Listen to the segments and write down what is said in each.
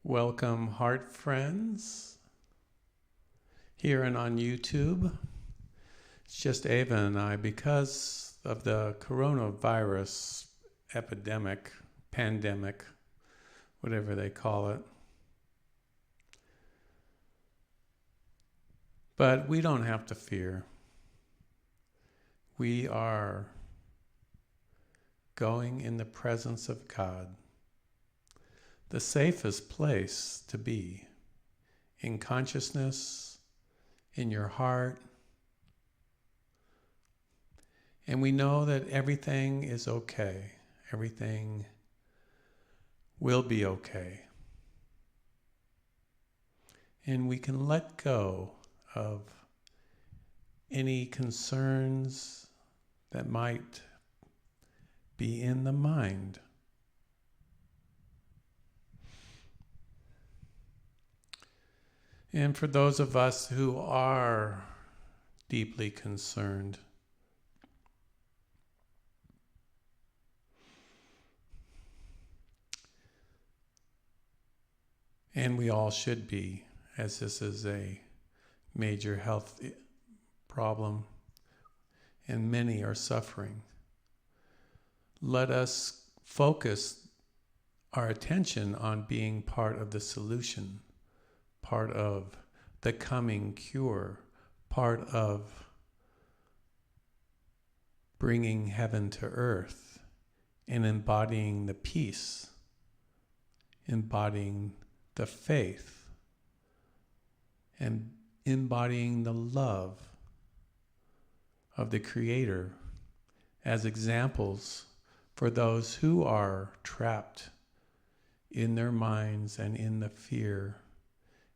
Welcome, heart friends, here and on YouTube. It's just Ava and I, because of the coronavirus epidemic, pandemic, whatever they call it. But we don't have to fear. We are going in the presence of God, the safest place to be, in consciousness, in your heart. And we know that everything is okay. Everything will be okay. And we can let go of any concerns that might be in the mind. And for those of us who are deeply concerned, and we all should be, as this is a major health problem and many are suffering, let us focus our attention on being part of the solution, part of the coming cure, part of bringing heaven to earth and embodying the peace, embodying the faith, and embodying the love of the Creator as examples for those who are trapped in their minds and in the fear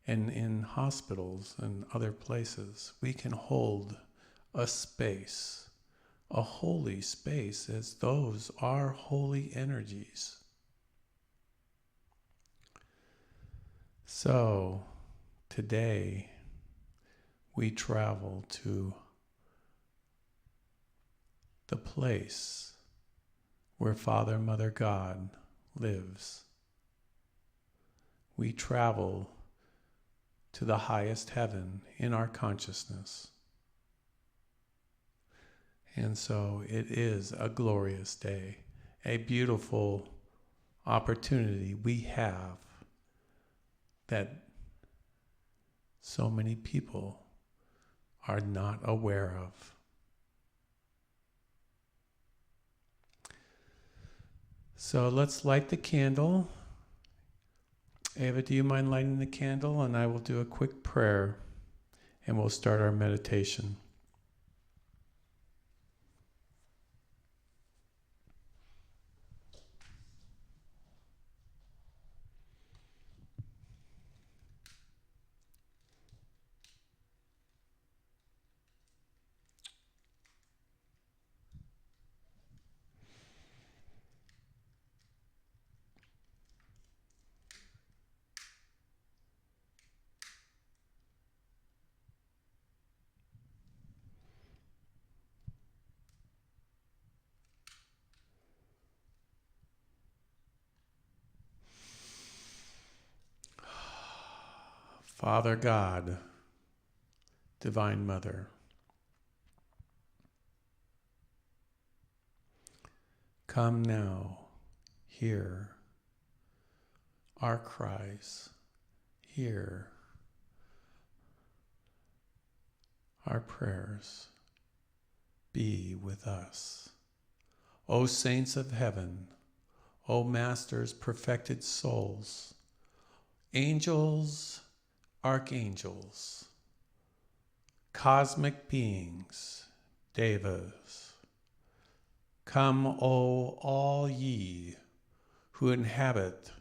and in hospitals and other places. We can hold a space, a holy space, as those are holy energies. So today we travel to the place where Father, Mother, God lives. We travel to the highest heaven in our consciousness. And so it is a glorious day, a beautiful opportunity we have that so many people are not aware of. So let's light the candle. Ava, do you mind lighting the candle? And I will do a quick prayer and we'll start our meditation. Father God, Divine Mother, come now, hear our cries, hear our prayers, be with us. O saints of heaven, O masters, perfected souls, angels, archangels, cosmic beings, devas, come, O all ye who inhabit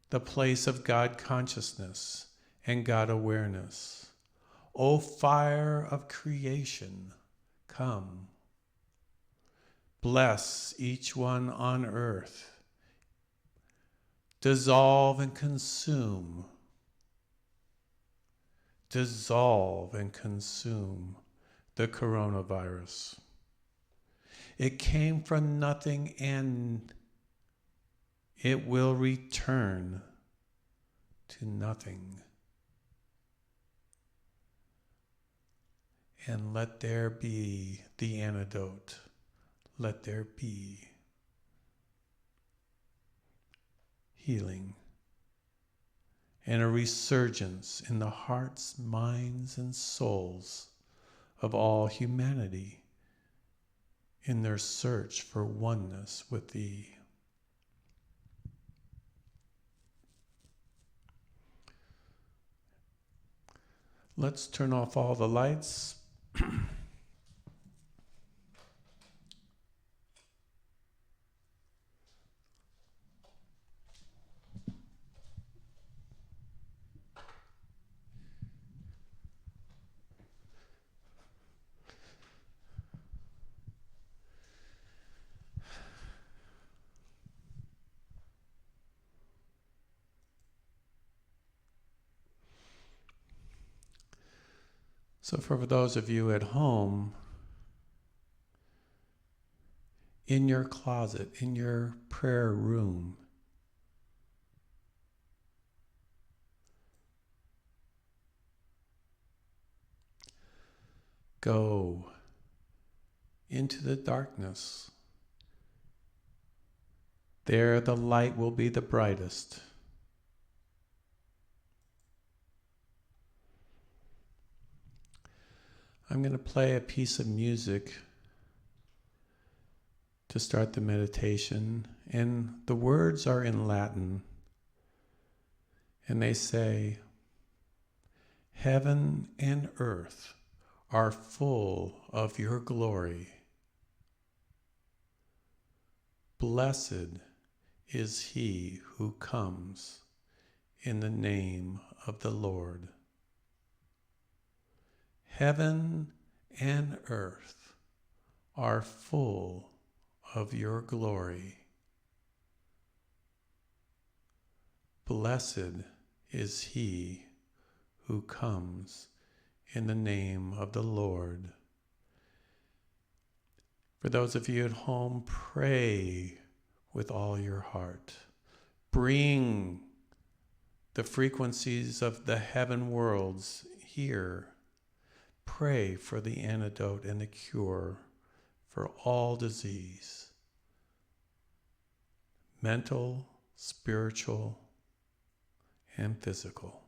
the place of God consciousness and God awareness. O fire of creation, come. Bless each one on earth. Dissolve and consume the coronavirus. It came from nothing and it will return to nothing. And let there be the antidote. Let there be healing and a resurgence in the hearts, minds, and souls of all humanity in their search for oneness with Thee. Let's turn off all the lights. So for those of you at home, in your closet, in your prayer room, go into the darkness. There the light will be the brightest. I'm going to play a piece of music to start the meditation, and the words are in Latin, and they say, "Heaven and earth are full of your glory. Blessed is he who comes in the name of the Lord. Heaven and earth are full of your glory. Blessed is he who comes in the name of the Lord." For those of you at home, pray with all your heart. Bring the frequencies of the heaven worlds here. Pray for the antidote and the cure for all disease, mental, spiritual, and physical.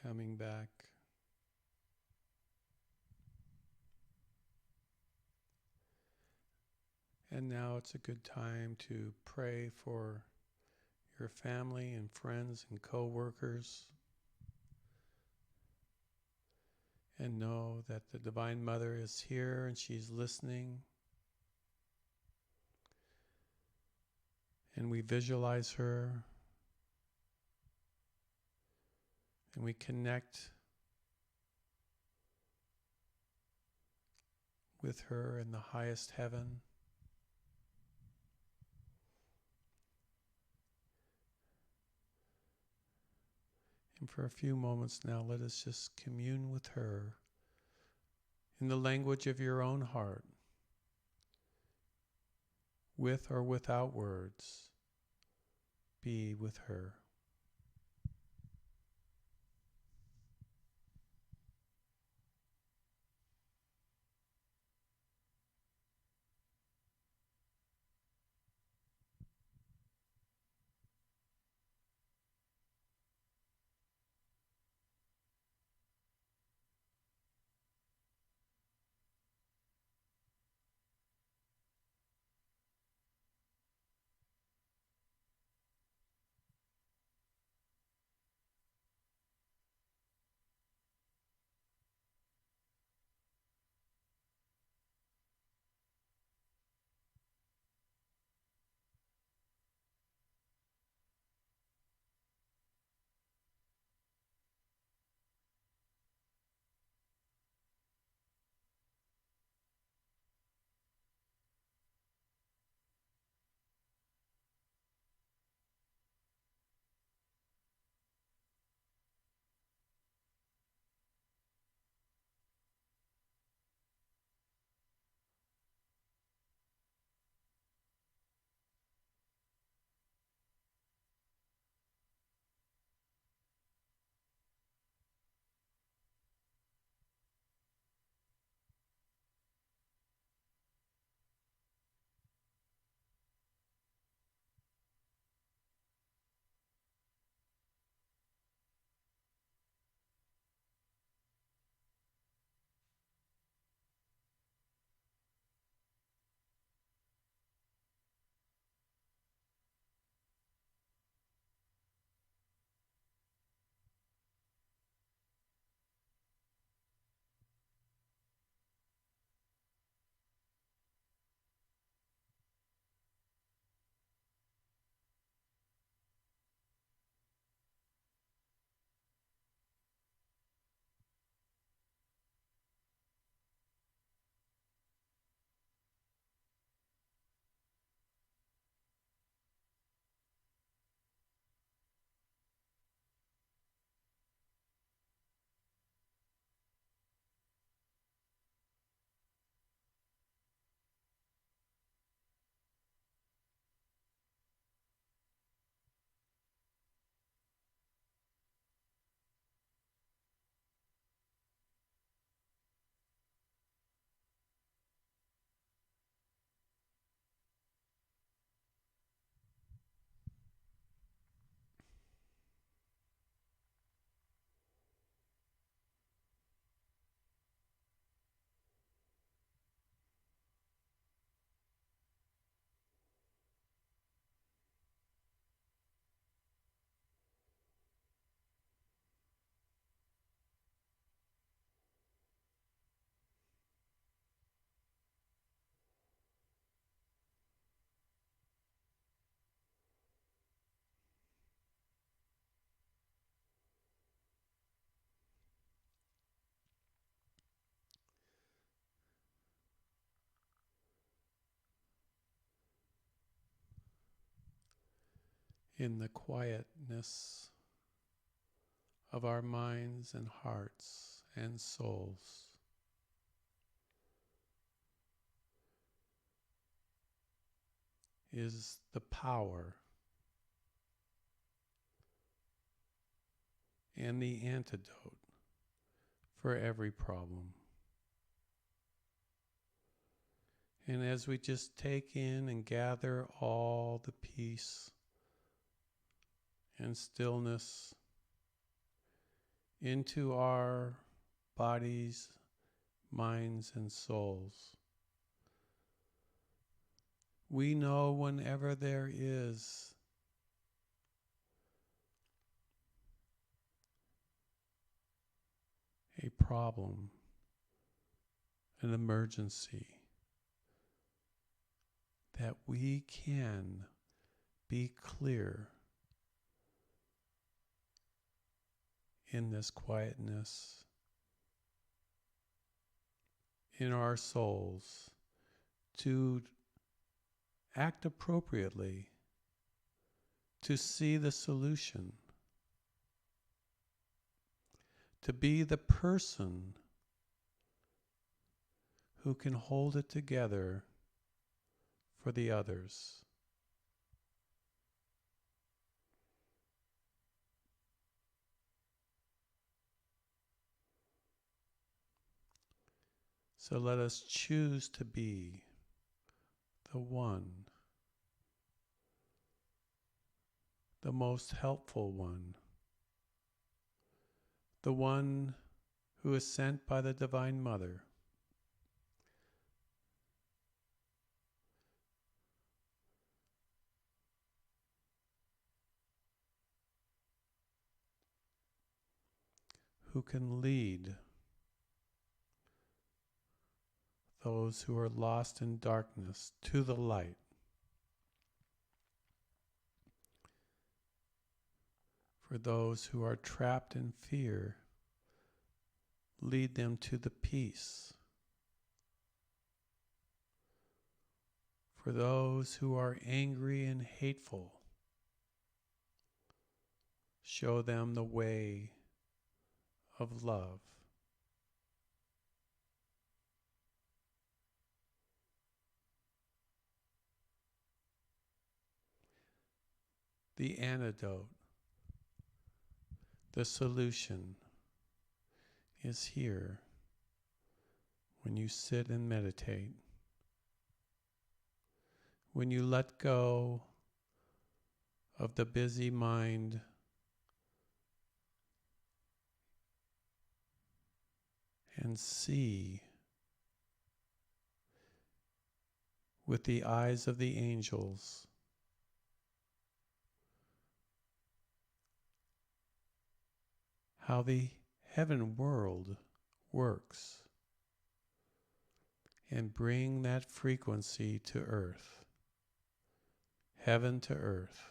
coming back. And now it's a good time to pray for your family and friends and co-workers, and know that the Divine Mother is here and she's listening. And we visualize her and we connect with her in the highest heaven. And for a few moments now, let us just commune with her in the language of your own heart, with or without words. Be with her. In the quietness of our minds and hearts and souls, is the power and the antidote for every problem. And as we just take in and gather all the peace and stillness into our bodies, minds, and souls. We know whenever there is a problem, an emergency, that we can be clear in this quietness in our souls to act appropriately, to see the solution, to be the person who can hold it together for the others. So let us choose to be the one, the most helpful one, the one who is sent by the Divine Mother, who can lead those who are lost in darkness to the light. For those who are trapped in fear, lead them to the peace. For those who are angry and hateful, show them the way of love. The antidote, the solution is here when you sit and meditate. When you let go of the busy mind and see with the eyes of the angels how the heaven world works, and bring that frequency to earth, heaven to earth.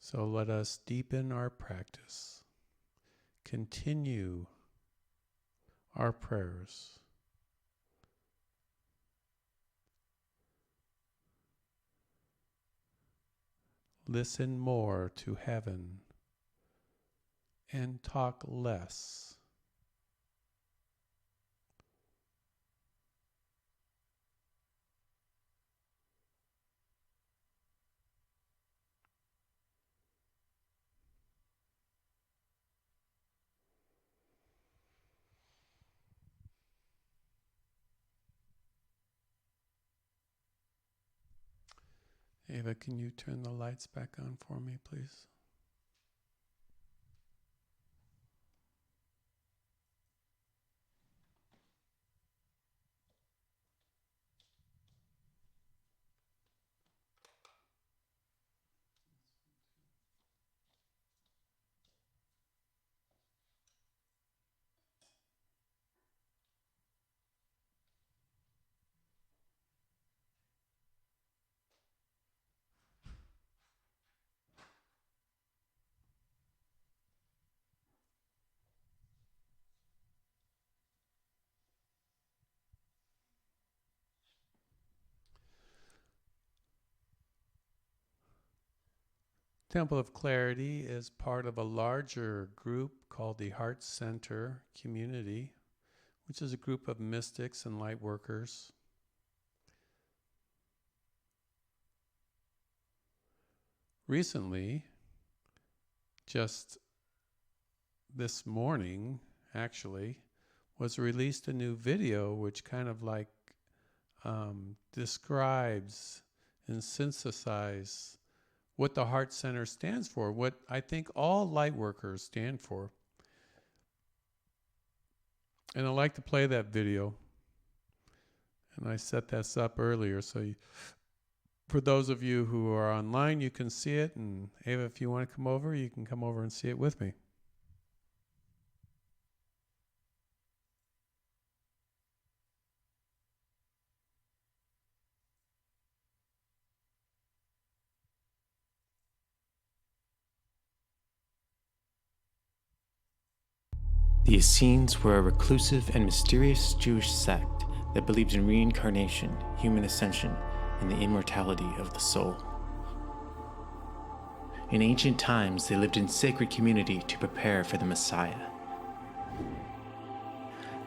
So let us deepen our practice, continue our prayers, listen more to heaven, and talk less. Ava, can you turn the lights back on for me, please? Temple of Clarity is part of a larger group called the Heart Center Community, which is a group of mystics and light workers. recently, just this morning, actually, was released a new video which kind of like describes and synthesizes what the Heart Center stands for, what I think all light workers stand for. And I like to play that video. And I set this up earlier, so for those of you who are online, you can see it. And Ava, if you want to come over, you can come over and see it with me. The Essenes were a reclusive and mysterious Jewish sect that believed in reincarnation, human ascension, and the immortality of the soul. In ancient times, they lived in sacred community to prepare for the Messiah.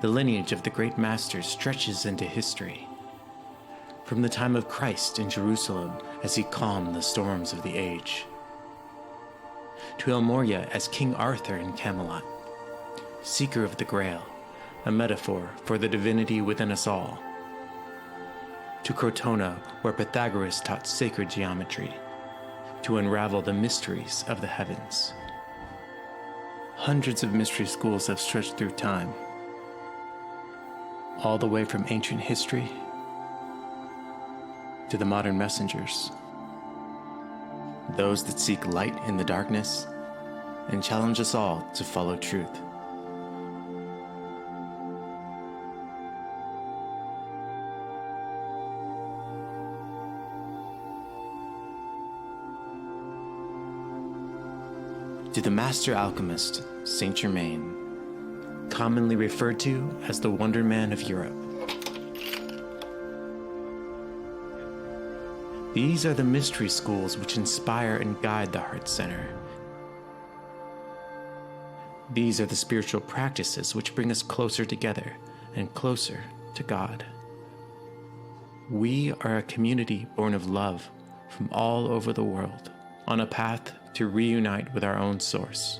The lineage of the great masters stretches into history, from the time of Christ in Jerusalem as he calmed the storms of the age, to El Morya as King Arthur in Camelot, seeker of the Grail, a metaphor for the divinity within us all, to Crotona, where Pythagoras taught sacred geometry, to unravel the mysteries of the heavens. Hundreds of mystery schools have stretched through time, all the way from ancient history to the modern messengers, those that seek light in the darkness and challenge us all to follow truth. To the master alchemist, Saint Germain, commonly referred to as the Wonder Man of Europe. These are the mystery schools which inspire and guide the Heart Center. These are the spiritual practices which bring us closer together and closer to God. We are a community born of love from all over the world, on a path to reunite with our own source.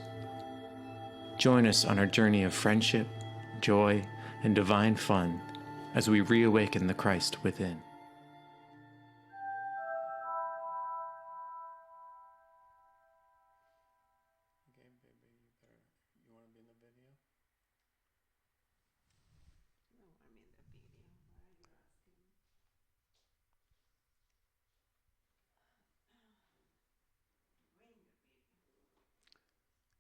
Join us on our journey of friendship, joy, and divine fun as we reawaken the Christ within. Okay, baby, you want to be in the video? No, I'm in the video. Why are you asking? We're in the video.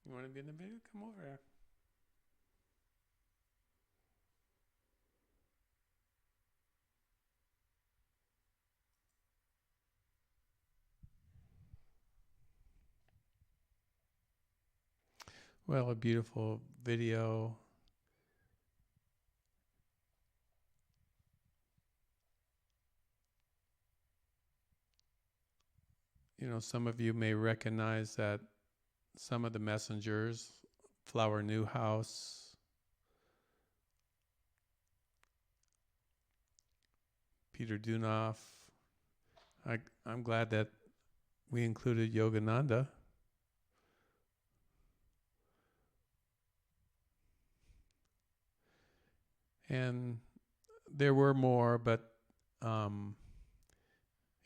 You want to be in the video? Come over here. Well, a beautiful video. You know, some of you may recognize that some of the messengers, Flower Newhouse, Peter Dunoff. I'm glad that we included Yogananda. And there were more, but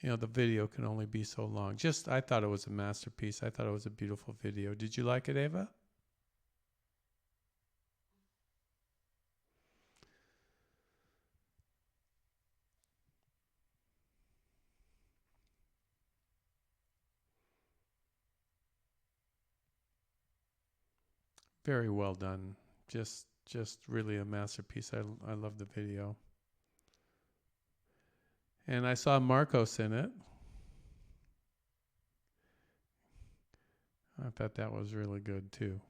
you know, the video can only be so long. I thought it was a masterpiece. I thought it was a beautiful video. Did you like it, Ava? Very well done. Just really a masterpiece. I love the video. And I saw Marcos in it. I thought that was really good too.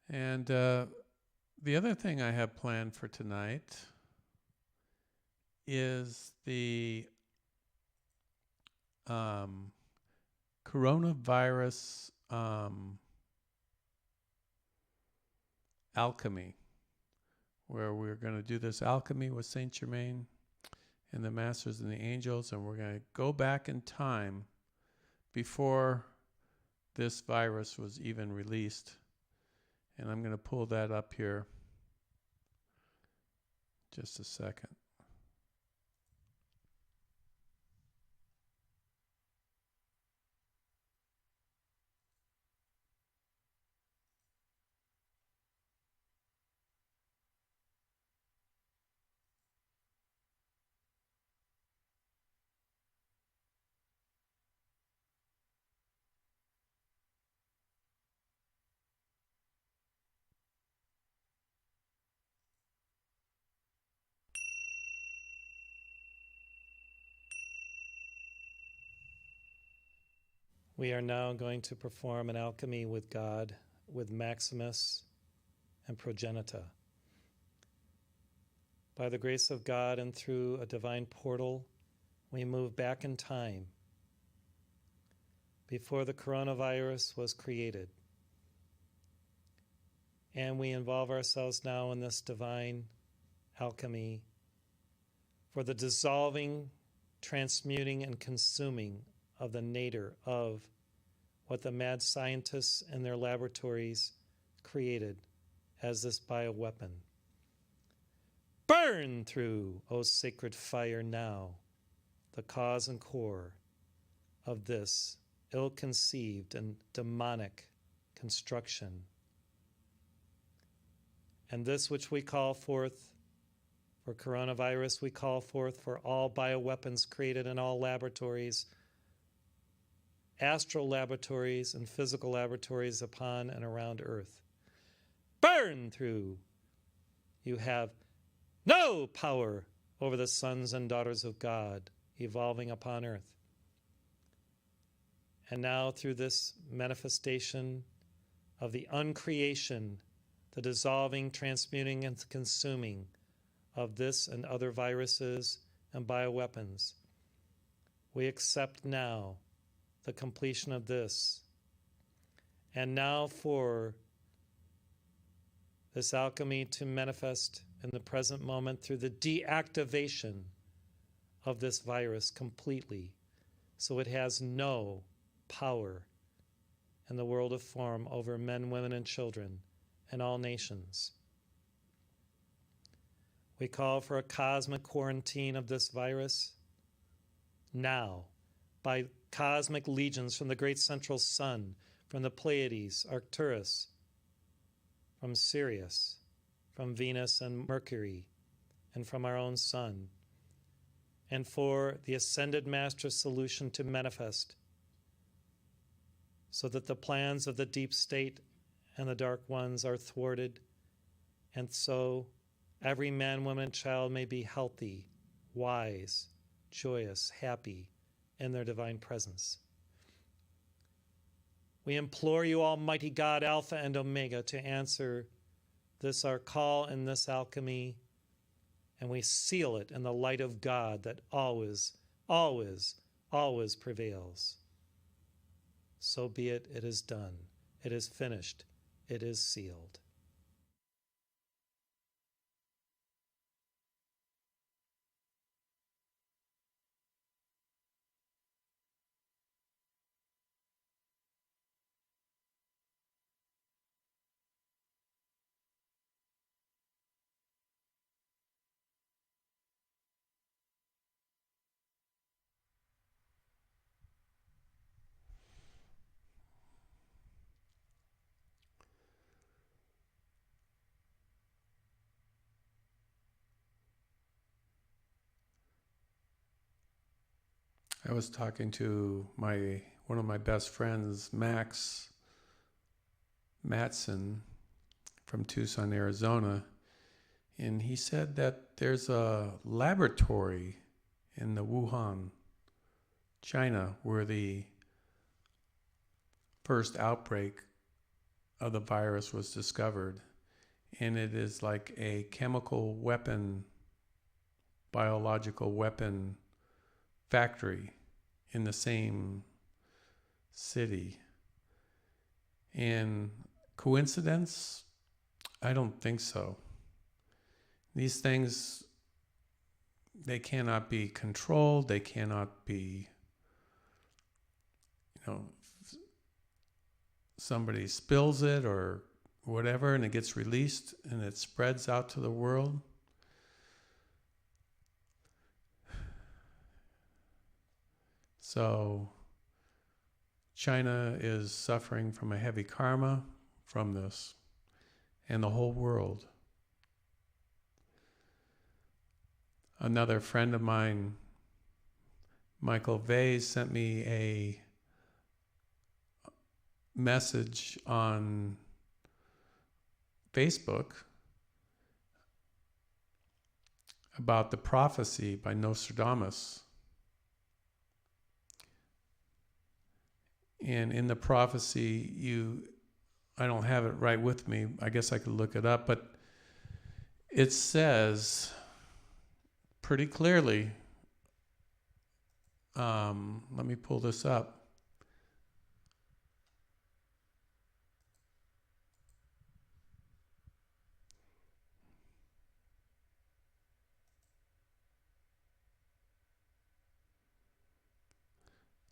And the other thing I have planned for tonight is the coronavirus alchemy, where we're going to do this alchemy with Saint Germain and the Masters and the Angels, and we're going to go back in time before this virus was even released. And I'm going to pull that up here just a second. We are now going to perform an alchemy with God, with Maximus and Progenita. By the grace of God and through a divine portal, we move back in time before the coronavirus was created. And we involve ourselves now in this divine alchemy for the dissolving, transmuting, and consuming of the nadir of what the mad scientists in their laboratories created as this bioweapon. Burn through, O sacred fire, now, the cause and core of this ill-conceived and demonic construction. And this which we call forth for coronavirus, we call forth for all bioweapons created in all laboratories, astral laboratories and physical laboratories upon and around Earth. Burn through! You have no power over the sons and daughters of God evolving upon Earth. And now through this manifestation of the uncreation, the dissolving, transmuting, and consuming of this and other viruses and bioweapons, we accept now the completion of this. And now for this alchemy to manifest in the present moment through the deactivation of this virus completely, so it has no power in the world of form over men, women, and children and all nations. We call for a cosmic quarantine of this virus now by cosmic legions from the great central sun, from the Pleiades, Arcturus, from Sirius, from Venus and Mercury, and from our own sun, and for the ascended master solution to manifest, so that the plans of the deep state and the dark ones are thwarted, and so every man, woman, and child may be healthy, wise, joyous, happy in their divine presence. We implore you, Almighty God, Alpha and Omega, to answer this our call in this alchemy, and we seal it in the light of God that always, always, always prevails. So be it, it is done, it is finished, it is sealed. I was talking to one of my best friends, Max Matson from Tucson, Arizona, and he said that there's a laboratory in the Wuhan, China, where the first outbreak of the virus was discovered, and it is like a chemical weapon, biological weapon factory in the same city. And coincidence? I don't think so. These things, they cannot be controlled. They cannot be, somebody spills it or whatever, and it gets released and it spreads out to the world. So China is suffering from a heavy karma from this, and the whole world. Another friend of mine, Michael Vase, sent me a message on Facebook about the prophecy by Nostradamus. And in the prophecy, I don't have it right with me. I guess I could look it up, but it says pretty clearly, let me pull this up.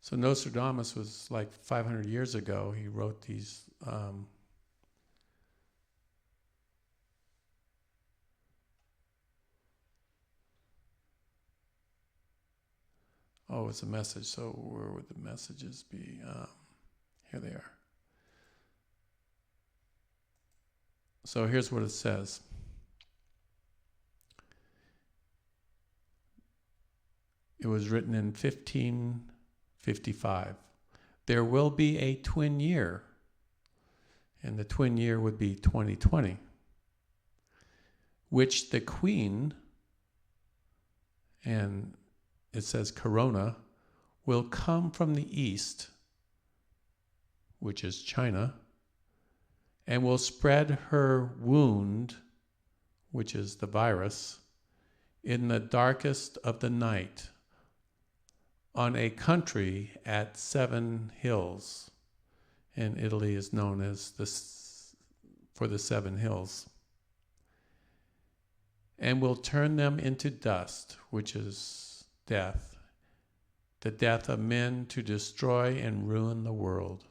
So Nostradamus was like 500 years ago. He wrote these it's a message. So where would the messages be? Here they are. So here's what it says. It was written in 1555. There will be a twin year, and the twin year would be 2020, which the Queen, and it says Corona, will come from the east, which is China, and will spread her wound, which is the virus, in the darkest of the night, on a country at 7 hills. And Italy is known as for the 7 hills. And will turn them into dust, which is death, the death of men, to destroy and ruin the world.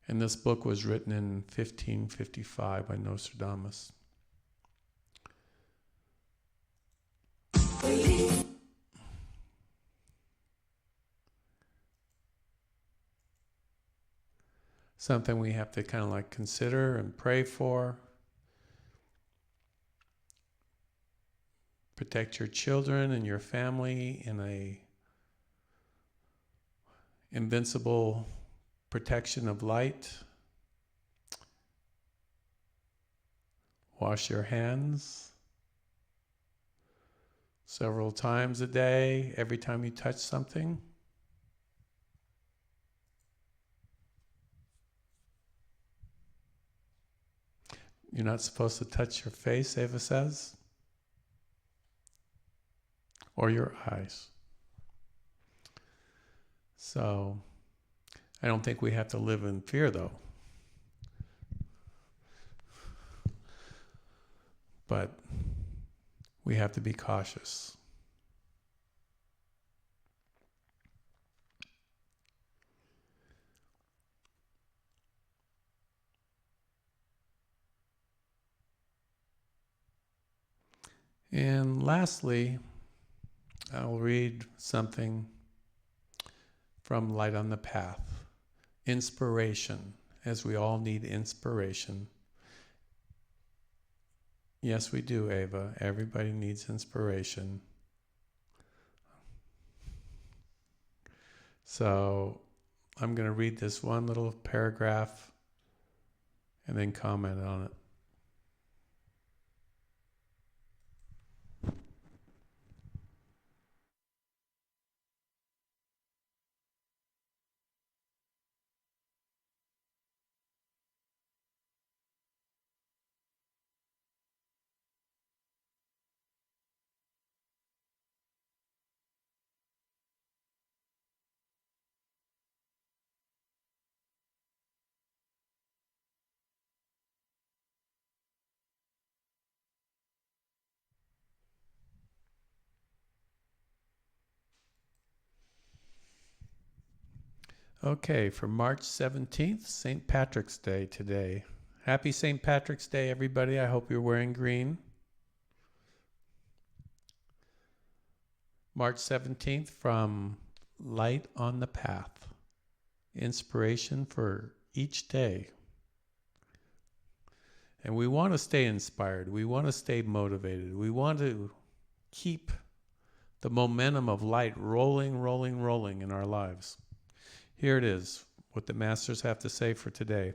And this book was written in 1555 by Nostradamus. Something we have to kind of like consider and pray for. Protect your children and your family in a invincible protection of light. Wash your hands several times a day, every time you touch something. You're not supposed to touch your face, Ava says, or your eyes. So I don't think we have to live in fear, though. But we have to be cautious. And lastly, I'll read something from Light on the Path. Inspiration, as we all need inspiration. Yes, we do, Ava. Everybody needs inspiration. So I'm going to read this one little paragraph and then comment on it. Okay, for March 17th, St. Patrick's Day today. Happy St. Patrick's Day, everybody. I hope you're wearing green. March 17th from Light on the Path. Inspiration for each day. And we want to stay inspired. We want to stay motivated. We want to keep the momentum of light rolling, rolling, rolling in our lives. Here it is, what the Masters have to say for today.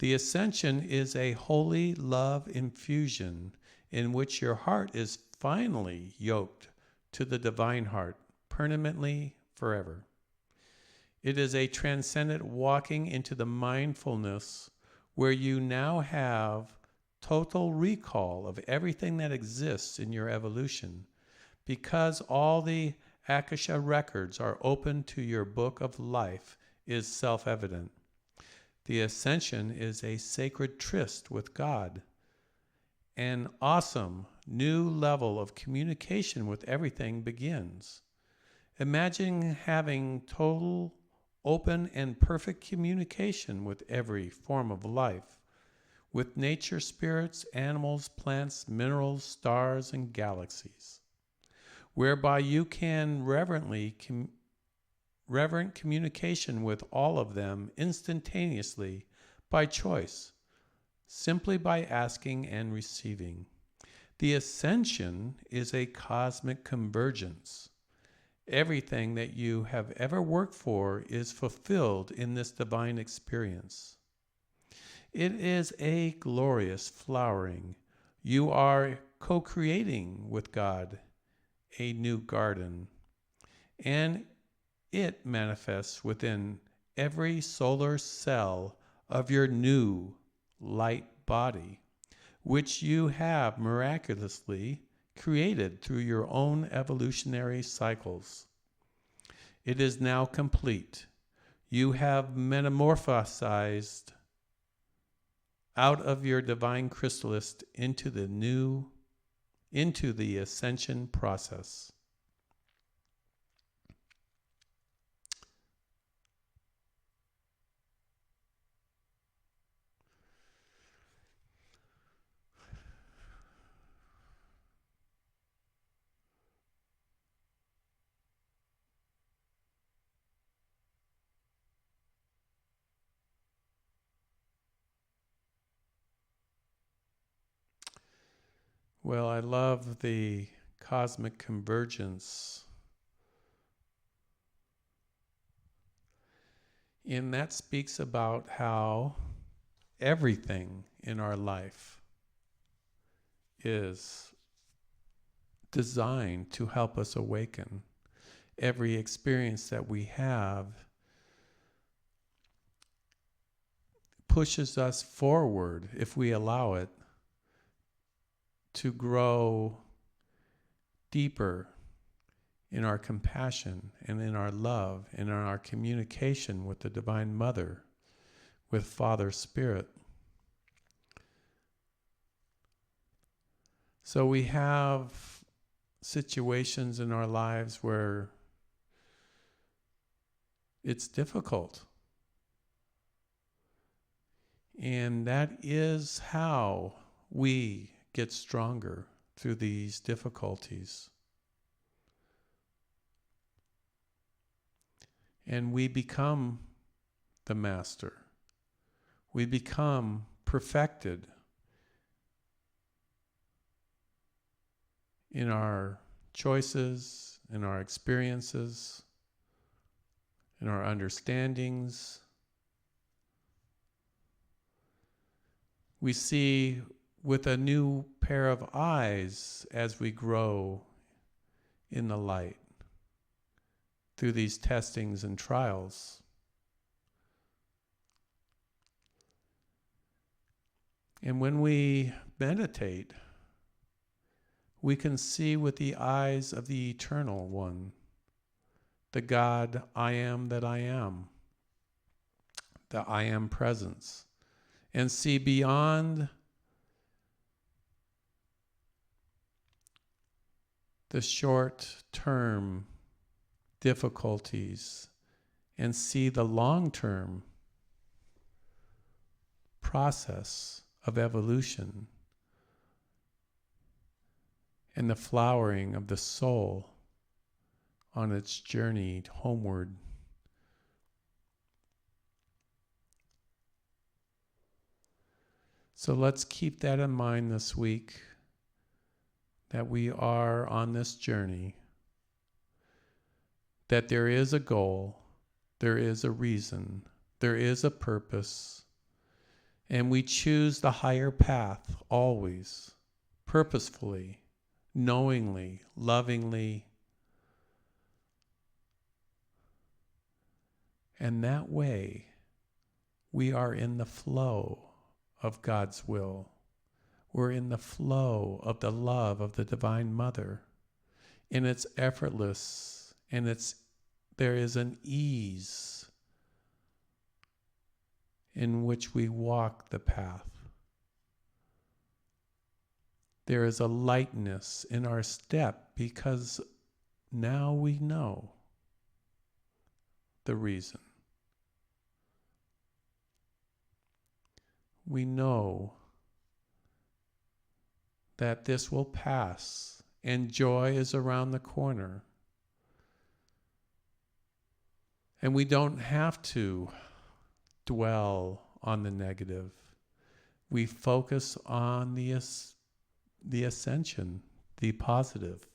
The Ascension is a holy love infusion in which your heart is finally yoked to the divine heart, permanently, forever. It is a transcendent walking into the mindfulness where you now have total recall of everything that exists in your evolution, because all the Akasha records are open to your book of life is self-evident. The Ascension is a sacred tryst with God, an awesome new level of communication with everything begins. Imagine having total, open, and perfect communication with every form of life, with nature, spirits, animals, plants, minerals, stars, and galaxies, whereby you can reverent communication with all of them instantaneously by choice, simply by asking and receiving. The Ascension is a cosmic convergence. Everything that you have ever worked for is fulfilled in this divine experience. It is a glorious flowering. You are co-creating with God a new garden, and it manifests within every solar cell of your new light body, which you have miraculously created through your own evolutionary cycles. It is now complete. You have metamorphosized out of your divine chrysalis into the ascension process. Well, I love the cosmic convergence. And that speaks about how everything in our life is designed to help us awaken. Every experience that we have pushes us forward, if we allow it, to grow deeper in our compassion and in our love and in our communication with the Divine Mother, with Father Spirit. So we have situations in our lives where it's difficult. And that is how we get stronger through these difficulties. And we become the master. We become perfected in our choices, in our experiences, in our understandings. We see with a new pair of eyes as we grow in the light through these testings and trials. And when we meditate, we can see with the eyes of the Eternal One, the God I am that I am, the I am presence, and see beyond the short-term difficulties and see the long-term process of evolution and the flowering of the soul on its journey homeward. So let's keep that in mind this week, that we are on this journey, that there is a goal, there is a reason, there is a purpose, and we choose the higher path always, purposefully, knowingly, lovingly. And that way, we are in the flow of God's will. We're in the flow of the love of the Divine Mother. And it's effortless, and there is an ease in which we walk the path. There is a lightness in our step because now we know the reason. We know that this will pass and joy is around the corner. And we don't have to dwell on the negative. We focus on the ascension, the positive.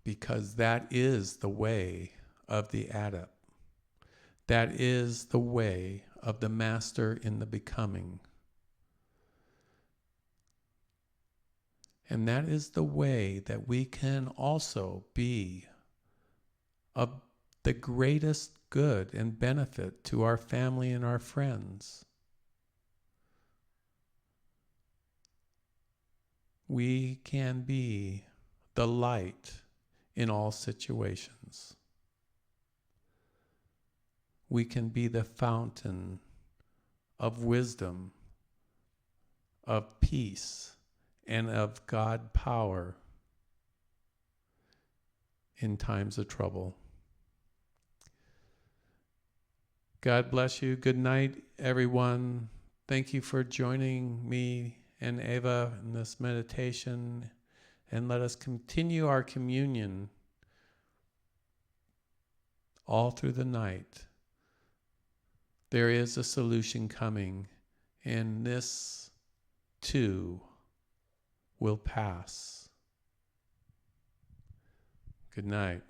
Because that is the way of the adept. That is the way of the master in the becoming. And that is the way that we can also be of the greatest good and benefit to our family and our friends. We can be the light in all situations. We can be the fountain of wisdom, of peace, and of God power in times of trouble. God bless you. Good night, everyone. Thank you for joining me and Eva in this meditation, and let us continue our communion all through the night. There is a solution coming, and this too will pass. Good night.